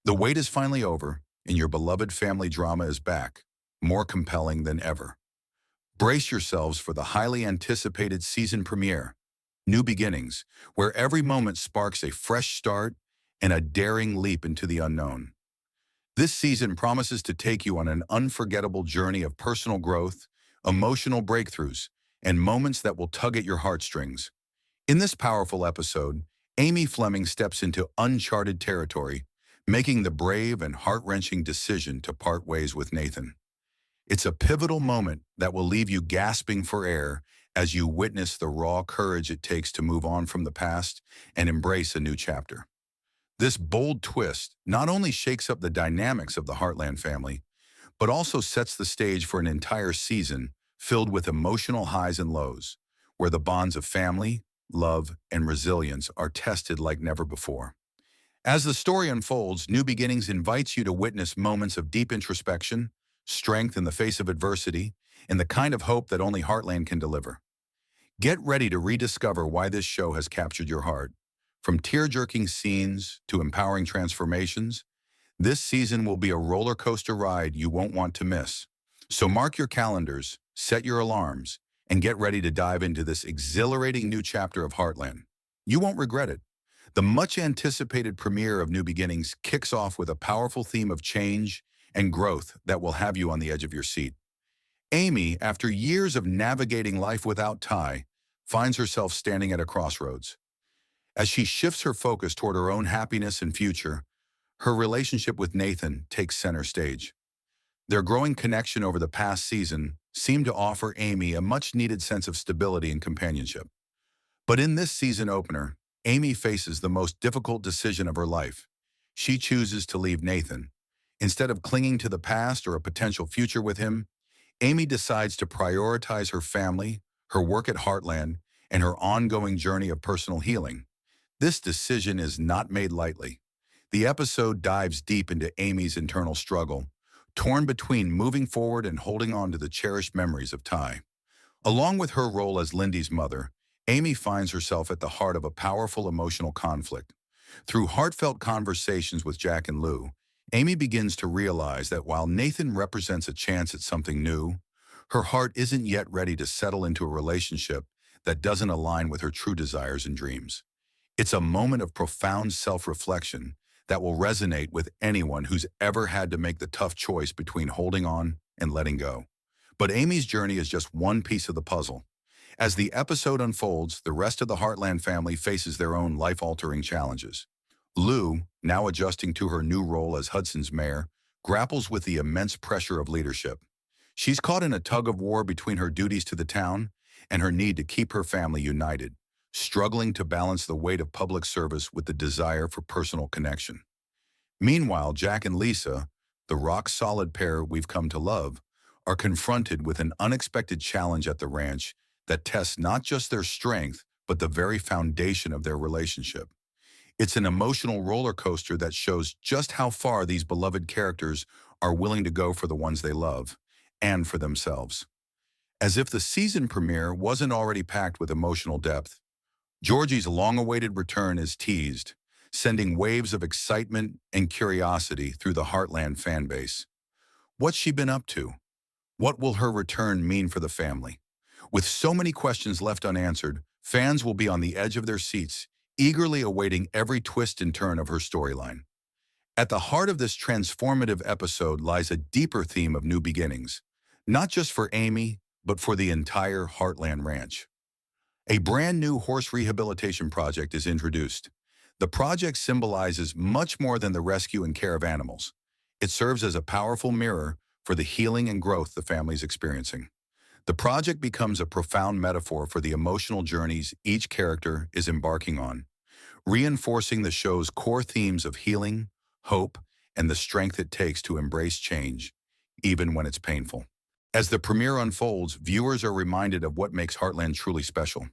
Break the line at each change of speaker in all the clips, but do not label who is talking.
The wait is finally over, and your beloved family drama is back, more compelling than ever. Brace yourselves for the highly anticipated season premiere, New Beginnings, where every moment sparks a fresh start and a daring leap into the unknown. This season promises to take you on an unforgettable journey of personal growth, emotional breakthroughs, and moments that will tug at your heartstrings. In this powerful episode, Amy Fleming steps into uncharted territory, making the brave and heart-wrenching decision to part ways with Nathan. It's a pivotal moment that will leave you gasping for air as you witness the raw courage it takes to move on from the past and embrace a new chapter. This bold twist not only shakes up the dynamics of the Heartland family, but also sets the stage for an entire season filled with emotional highs and lows, where the bonds of family, love, and resilience are tested like never before. As the story unfolds, New Beginnings invites you to witness moments of deep introspection, strength in the face of adversity, and the kind of hope that only Heartland can deliver. Get ready to rediscover why this show has captured your heart. From tear-jerking scenes to empowering transformations, this season will be a roller coaster ride you won't want to miss. So mark your calendars, set your alarms, and get ready to dive into this exhilarating new chapter of Heartland. You won't regret it. The much-anticipated premiere of New Beginnings kicks off with a powerful theme of change and growth that will have you on the edge of your seat. Amy, after years of navigating life without Ty, finds herself standing at a crossroads. As she shifts her focus toward her own happiness and future, her relationship with Nathan takes center stage. Their growing connection over the past season seemed to offer Amy a much-needed sense of stability and companionship. But in this season opener, Amy faces the most difficult decision of her life. She chooses to leave Nathan. Instead of clinging to the past or a potential future with him, Amy decides to prioritize her family, her work at Heartland, and her ongoing journey of personal healing. This decision is not made lightly. The episode dives deep into Amy's internal struggle, torn between moving forward and holding on to the cherished memories of Ty. Along with her role as Lindy's mother, Amy finds herself at the heart of a powerful emotional conflict. Through heartfelt conversations with Jack and Lou, Amy begins to realize that while Nathan represents a chance at something new, her heart isn't yet ready to settle into a relationship that doesn't align with her true desires and dreams. It's a moment of profound self-reflection that will resonate with anyone who's ever had to make the tough choice between holding on and letting go. But Amy's journey is just one piece of the puzzle. As the episode unfolds, the rest of the Heartland family faces their own life-altering challenges. Lou, now adjusting to her new role as Hudson's mayor, grapples with the immense pressure of leadership. She's caught in a tug-of-war between her duties to the town and her need to keep her family united, struggling to balance the weight of public service with the desire for personal connection. Meanwhile, Jack and Lisa, the rock-solid pair we've come to love, are confronted with an unexpected challenge at the ranch that tests not just their strength, but the very foundation of their relationship. It's an emotional roller coaster that shows just how far these beloved characters are willing to go for the ones they love, and for themselves. As if the season premiere wasn't already packed with emotional depth, Georgie's long-awaited return is teased, sending waves of excitement and curiosity through the Heartland fanbase. What's she been up to? What will her return mean for the family? With so many questions left unanswered, fans will be on the edge of their seats, eagerly awaiting every twist and turn of her storyline. At the heart of this transformative episode lies a deeper theme of new beginnings, not just for Amy, but for the entire Heartland Ranch. A brand new horse rehabilitation project is introduced. The project symbolizes much more than the rescue and care of animals. It serves as a powerful mirror for the healing and growth the family is experiencing. The project becomes a profound metaphor for the emotional journeys each character is embarking on, reinforcing the show's core themes of healing, hope, and the strength it takes to embrace change, even when it's painful. As the premiere unfolds, viewers are reminded of what makes Heartland truly special.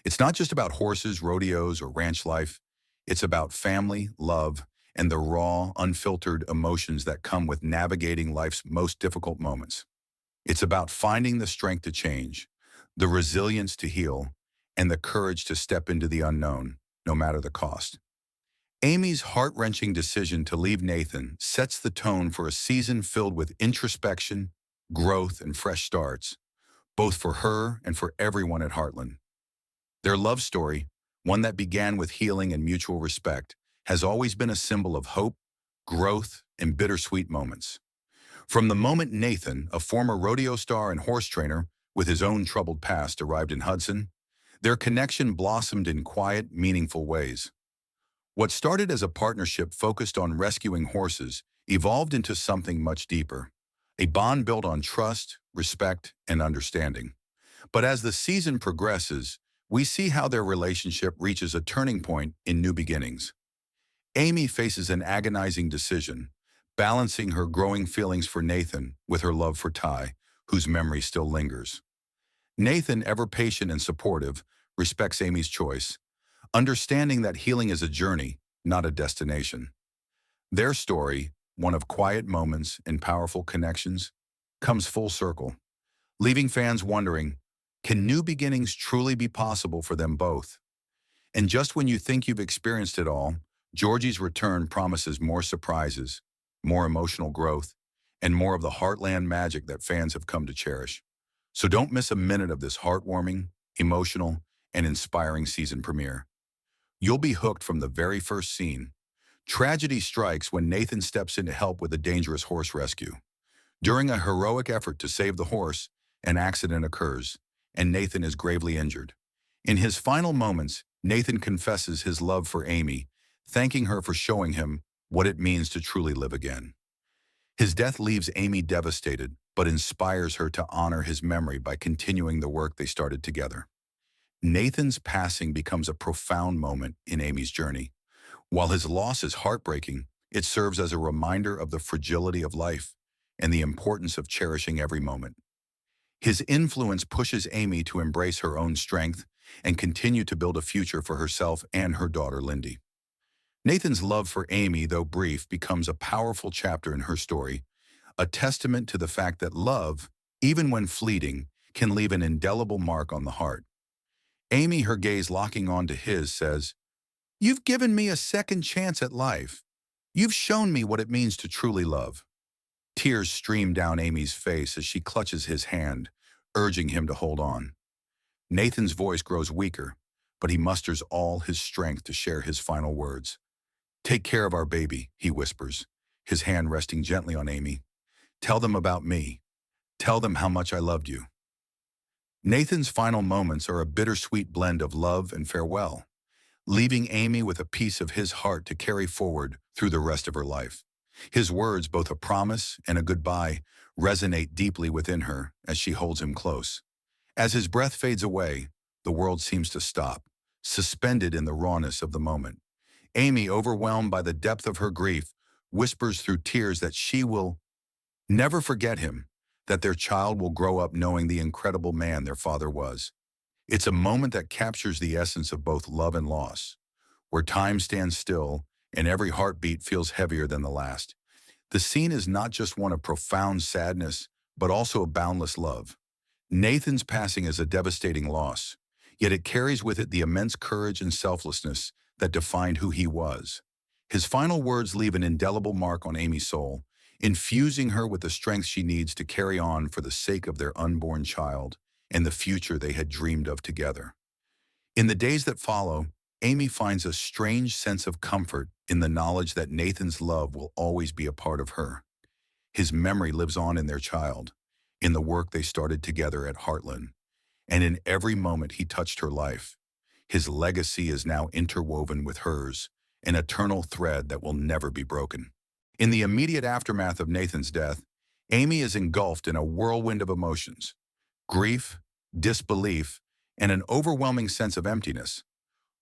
It's not just about horses, rodeos, or ranch life. It's about family, love, and the raw, unfiltered emotions that come with navigating life's most difficult moments. It's about finding the strength to change, the resilience to heal, and the courage to step into the unknown, no matter the cost. Amy's heart-wrenching decision to leave Nathan sets the tone for a season filled with introspection, growth, and fresh starts, both for her and for everyone at Heartland. Their love story, one that began with healing and mutual respect, has always been a symbol of hope, growth, and bittersweet moments. From the moment Nathan, a former rodeo star and horse trainer with his own troubled past, arrived in Hudson, their connection blossomed in quiet, meaningful ways. What started as a partnership focused on rescuing horses evolved into something much deeper, a bond built on trust, respect, and understanding. But as the season progresses, we see how their relationship reaches a turning point in new beginnings. Amy faces an agonizing decision, balancing her growing feelings for Nathan with her love for Ty, whose memory still lingers. Nathan, ever patient and supportive, respects Amy's choice, understanding that healing is a journey, not a destination. Their story, one of quiet moments and powerful connections, comes full circle, leaving fans wondering, can new beginnings truly be possible for them both? And just when you think you've experienced it all, Georgie's return promises more surprises, more emotional growth, and more of the Heartland magic that fans have come to cherish. So don't miss a minute of this heartwarming, emotional, and inspiring season premiere. You'll be hooked from the very first scene. Tragedy strikes when Nathan steps in to help with a dangerous horse rescue. During a heroic effort to save the horse, an accident occurs, and Nathan is gravely injured. In his final moments, Nathan confesses his love for Amy, thanking her for showing him what it means to truly live again. His death leaves Amy devastated, but inspires her to honor his memory by continuing the work they started together. Nathan's passing becomes a profound moment in Amy's journey. While his loss is heartbreaking, it serves as a reminder of the fragility of life and the importance of cherishing every moment. His influence pushes Amy to embrace her own strength and continue to build a future for herself and her daughter, Lindy. Nathan's love for Amy, though brief, becomes a powerful chapter in her story, a testament to the fact that love, even when fleeting, can leave an indelible mark on the heart. Amy, her gaze locking onto his, says, "You've given me a second chance at life. You've shown me what it means to truly love." Tears stream down Amy's face as she clutches his hand, urging him to hold on. Nathan's voice grows weaker, but he musters all his strength to share his final words. "Take care of our baby," he whispers, his hand resting gently on Amy. "Tell them about me. Tell them how much I loved you." Nathan's final moments are a bittersweet blend of love and farewell, leaving Amy with a piece of his heart to carry forward through the rest of her life. His words, both a promise and a goodbye, resonate deeply within her as she holds him close. As his breath fades away, the world seems to stop, suspended in the rawness of the moment. Amy, overwhelmed by the depth of her grief, whispers through tears that she will never forget him, that their child will grow up knowing the incredible man their father was. It's a moment that captures the essence of both love and loss, where time stands still and every heartbeat feels heavier than the last. The scene is not just one of profound sadness, but also of boundless love. Nathan's passing is a devastating loss, yet it carries with it the immense courage and selflessness that defined who he was. His final words leave an indelible mark on Amy's soul, infusing her with the strength she needs to carry on for the sake of their unborn child and the future they had dreamed of together. In the days that follow, Amy finds a strange sense of comfort in the knowledge that Nathan's love will always be a part of her. His memory lives on in their child, in the work they started together at Heartland, and in every moment he touched her life. His legacy is now interwoven with hers, an eternal thread that will never be broken. In the immediate aftermath of Nathan's death, Amy is engulfed in a whirlwind of emotions: grief, disbelief, and an overwhelming sense of emptiness.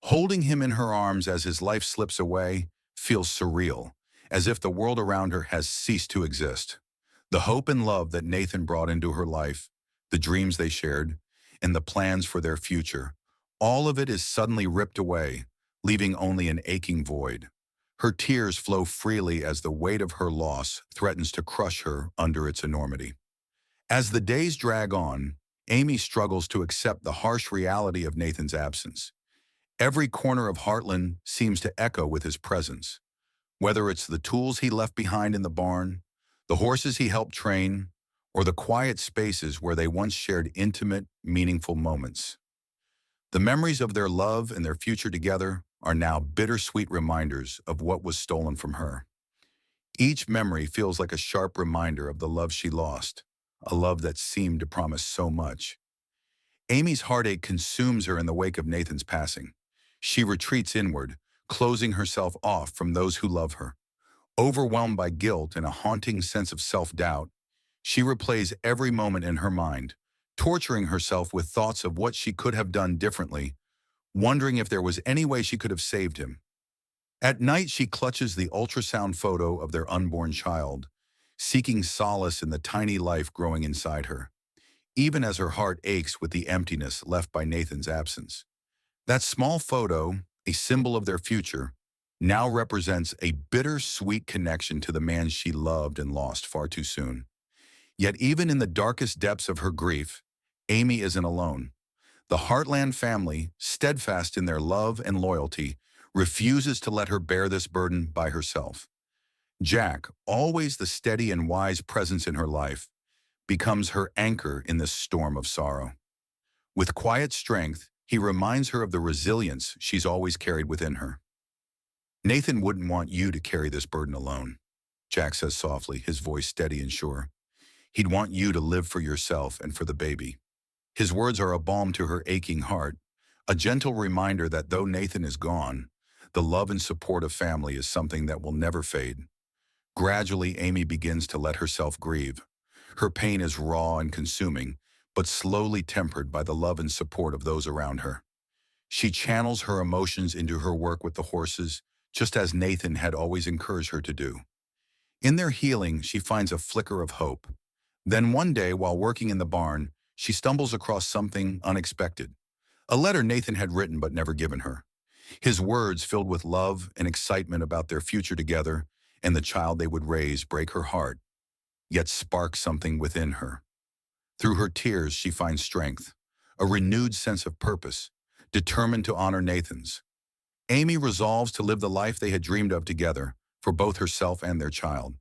Holding him in her arms as his life slips away feels surreal, as if the world around her has ceased to exist. The hope and love that Nathan brought into her life, the dreams they shared, and the plans for their future, all of it is suddenly ripped away, leaving only an aching void. Her tears flow freely as the weight of her loss threatens to crush her under its enormity. As the days drag on, Amy struggles to accept the harsh reality of Nathan's absence. Every corner of Heartland seems to echo with his presence, whether it's the tools he left behind in the barn, the horses he helped train, or the quiet spaces where they once shared intimate, meaningful moments. The memories of their love and their future together are now bittersweet reminders of what was stolen from her. Each memory feels like a sharp reminder of the love she lost, a love that seemed to promise so much. Amy's heartache consumes her in the wake of Nathan's passing. She retreats inward, closing herself off from those who love her. Overwhelmed by guilt and a haunting sense of self-doubt, she replays every moment in her mind, torturing herself with thoughts of what she could have done differently, wondering if there was any way she could have saved him. At night, she clutches the ultrasound photo of their unborn child, seeking solace in the tiny life growing inside her, even as her heart aches with the emptiness left by Nathan's absence. That small photo, a symbol of their future, now represents a bittersweet connection to the man she loved and lost far too soon. Yet even in the darkest depths of her grief, Amy isn't alone. The Heartland family, steadfast in their love and loyalty, refuses to let her bear this burden by herself. Jack, always the steady and wise presence in her life, becomes her anchor in this storm of sorrow. With quiet strength, he reminds her of the resilience she's always carried within her. Nathan wouldn't want you to carry this burden alone, Jack says softly, his voice steady and sure. He'd want you to live for yourself and for the baby. His words are a balm to her aching heart, a gentle reminder that though Nathan is gone, the love and support of family is something that will never fade. Gradually, Amy begins to let herself grieve. Her pain is raw and consuming, but slowly tempered by the love and support of those around her. She channels her emotions into her work with the horses, just as Nathan had always encouraged her to do. In their healing, she finds a flicker of hope. Then one day, while working in the barn, she stumbles across something unexpected. A letter Nathan had written but never given her. His words, filled with love and excitement about their future together and the child they would raise, break her heart, yet spark something within her. Through her tears, she finds strength, a renewed sense of purpose, determined to honor Nathan's. Amy resolves to live the life they had dreamed of together, for both herself and their child.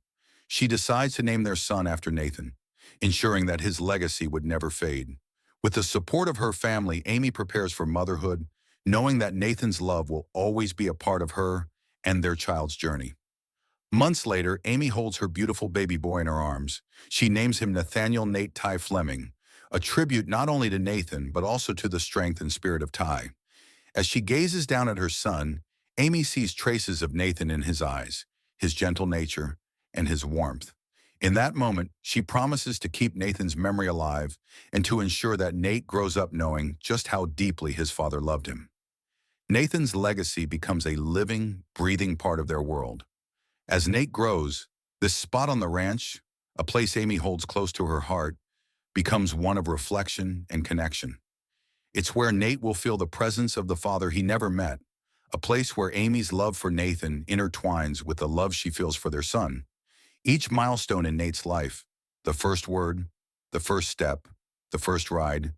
She decides to name their son after Nathan, ensuring that his legacy would never fade. With the support of her family, Amy prepares for motherhood, knowing that Nathan's love will always be a part of her and their child's journey. Months later, Amy holds her beautiful baby boy in her arms. She names him Nathaniel Nate Ty Fleming, a tribute not only to Nathan, but also to the strength and spirit of Ty. As she gazes down at her son, Amy sees traces of Nathan in his eyes, his gentle nature, and his warmth. In that moment, she promises to keep Nathan's memory alive and to ensure that Nate grows up knowing just how deeply his father loved him. Nathan's legacy becomes a living, breathing part of their world. As Nate grows, this spot on the ranch, a place Amy holds close to her heart, becomes one of reflection and connection. It's where Nate will feel the presence of the father he never met, a place where Amy's love for Nathan intertwines with the love she feels for their son. Each milestone in Nate's life, the first word, the first step, the first ride,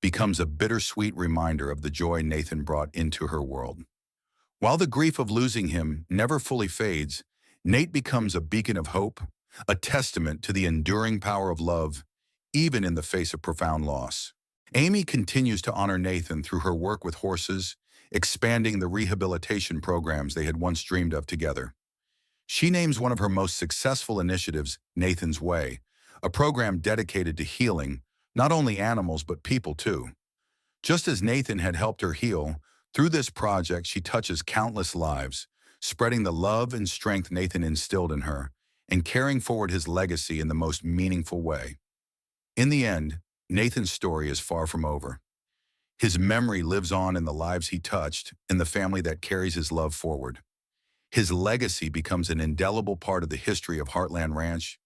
becomes a bittersweet reminder of the joy Nathan brought into her world. While the grief of losing him never fully fades, Nate becomes a beacon of hope, a testament to the enduring power of love, even in the face of profound loss. Amy continues to honor Nathan through her work with horses, expanding the rehabilitation programs they had once dreamed of together. She names one of her most successful initiatives Nathan's Way, a program dedicated to healing not only animals but people too. Just as Nathan had helped her heal, through this project she touches countless lives, spreading the love and strength Nathan instilled in her and carrying forward his legacy in the most meaningful way. In the end, Nathan's story is far from over. His memory lives on in the lives he touched and the family that carries his love forward. His legacy becomes an indelible part of the history of Heartland Ranch,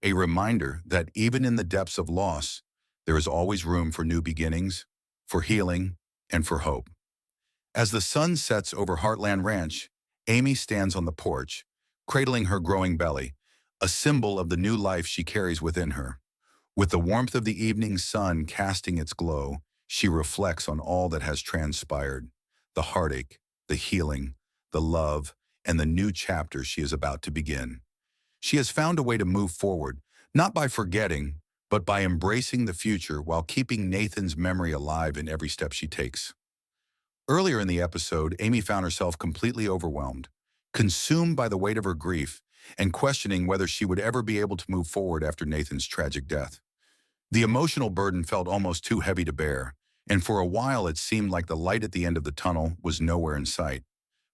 a reminder that even in the depths of loss, there is always room for new beginnings, for healing, and for hope. As the sun sets over Heartland Ranch, Amy stands on the porch, cradling her growing belly, a symbol of the new life she carries within her. With the warmth of the evening sun casting its glow, she reflects on all that has transpired, the heartache, the healing, the love, and the new chapter she is about to begin. She has found a way to move forward, not by forgetting, but by embracing the future while keeping Nathan's memory alive in every step she takes. Earlier in the episode, Amy found herself completely overwhelmed, consumed by the weight of her grief, and questioning whether she would ever be able to move forward after Nathan's tragic death. The emotional burden felt almost too heavy to bear, and for a while it seemed like the light at the end of the tunnel was nowhere in sight.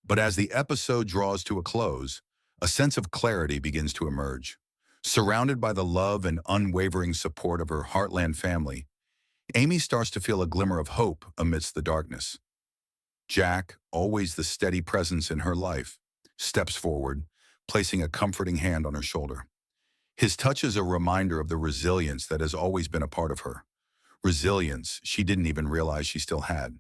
But as the episode draws to a close, a sense of clarity begins to emerge. Surrounded by the love and unwavering support of her Heartland family, Amy starts to feel a glimmer of hope amidst the darkness. Jack, always the steady presence in her life, steps forward, placing a comforting hand on her shoulder. His touch is a reminder of the resilience that has always been a part of her. Resilience she didn't even realize she still had.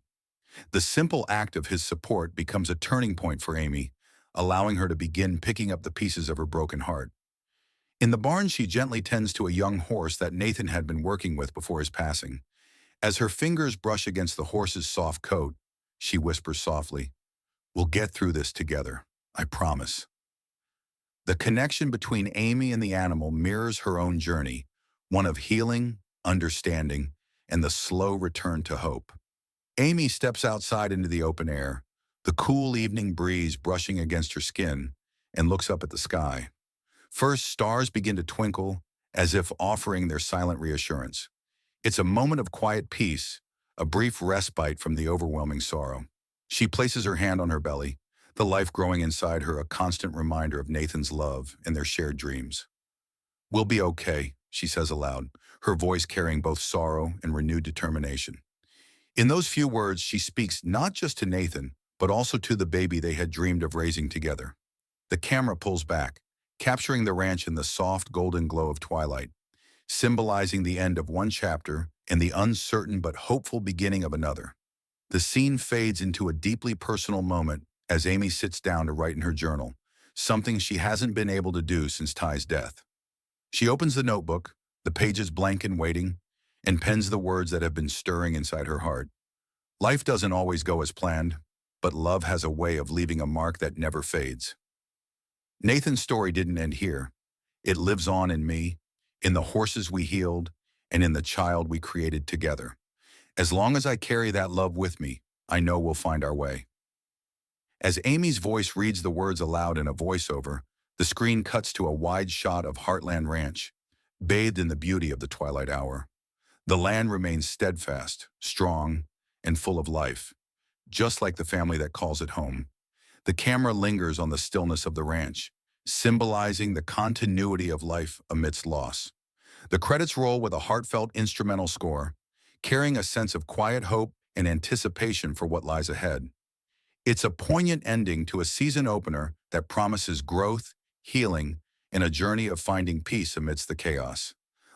The simple act of his support becomes a turning point for Amy, allowing her to begin picking up the pieces of her broken heart. In the barn, she gently tends to a young horse that Nathan had been working with before his passing. As her fingers brush against the horse's soft coat, she whispers softly, "We'll get through this together, I promise." The connection between Amy and the animal mirrors her own journey, one of healing, understanding, and the slow return to hope. Amy steps outside into the open air, the cool evening breeze brushing against her skin, and looks up at the sky. First, stars begin to twinkle, as if offering their silent reassurance. It's a moment of quiet peace, a brief respite from the overwhelming sorrow. She places her hand on her belly, the life growing inside her a constant reminder of Nathan's love and their shared dreams. "We'll be okay," she says aloud, her voice carrying both sorrow and renewed determination. In those few words, she speaks not just to Nathan, but also to the baby they had dreamed of raising together. The camera pulls back, capturing the ranch in the soft golden glow of twilight, symbolizing the end of one chapter and the uncertain but hopeful beginning of another. The scene fades into a deeply personal moment as Amy sits down to write in her journal, something she hasn't been able to do since Ty's death. She opens the notebook, the pages blank and waiting, and pens the words that have been stirring inside her heart. Life doesn't always go as planned, but love has a way of leaving a mark that never fades. Nathan's story didn't end here. It lives on in me, in the horses we healed, and in the child we created together. As long as I carry that love with me, I know we'll find our way. As Amy's voice reads the words aloud in a voiceover, the screen cuts to a wide shot of Heartland Ranch, bathed in the beauty of the twilight hour. The land remains steadfast, strong, and full of life, just like the family that calls it home. The camera lingers on the stillness of the ranch, symbolizing the continuity of life amidst loss. The credits roll with a heartfelt instrumental score, carrying a sense of quiet hope and anticipation for what lies ahead. It's a poignant ending to a season opener that promises growth, healing, and a journey of finding peace amidst the chaos.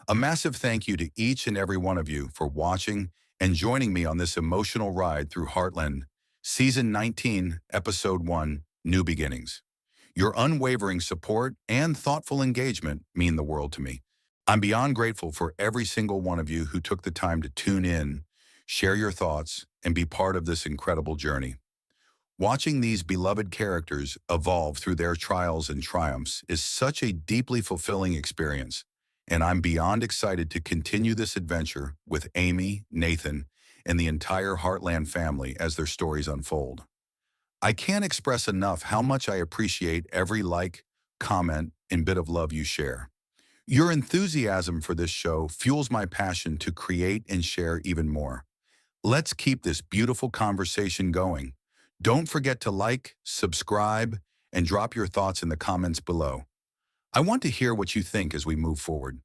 A massive thank you to each and every one of you for watching and joining me on this emotional ride through Heartland, Season 19, Episode 1, New Beginnings. Your unwavering support and thoughtful engagement mean the world to me. I'm beyond grateful for every single one of you who took the time to tune in, share your thoughts, and be part of this incredible journey. Watching these beloved characters evolve through their trials and triumphs is such a deeply fulfilling experience, and I'm beyond excited to continue this adventure with Amy, Nathan, and the entire Heartland family as their stories unfold. I can't express enough how much I appreciate every like, comment, and bit of love you share. Your enthusiasm for this show fuels my passion to create and share even more. Let's keep this beautiful conversation going. Don't forget to like, subscribe, and drop your thoughts in the comments below. I want to hear what you think as we move forward.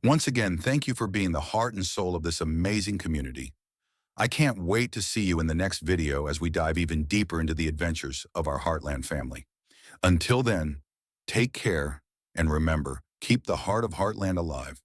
Once again, thank you for being the heart and soul of this amazing community. I can't wait to see you in the next video as we dive even deeper into the adventures of our Heartland family. Until then, take care, and remember, keep the heart of Heartland alive.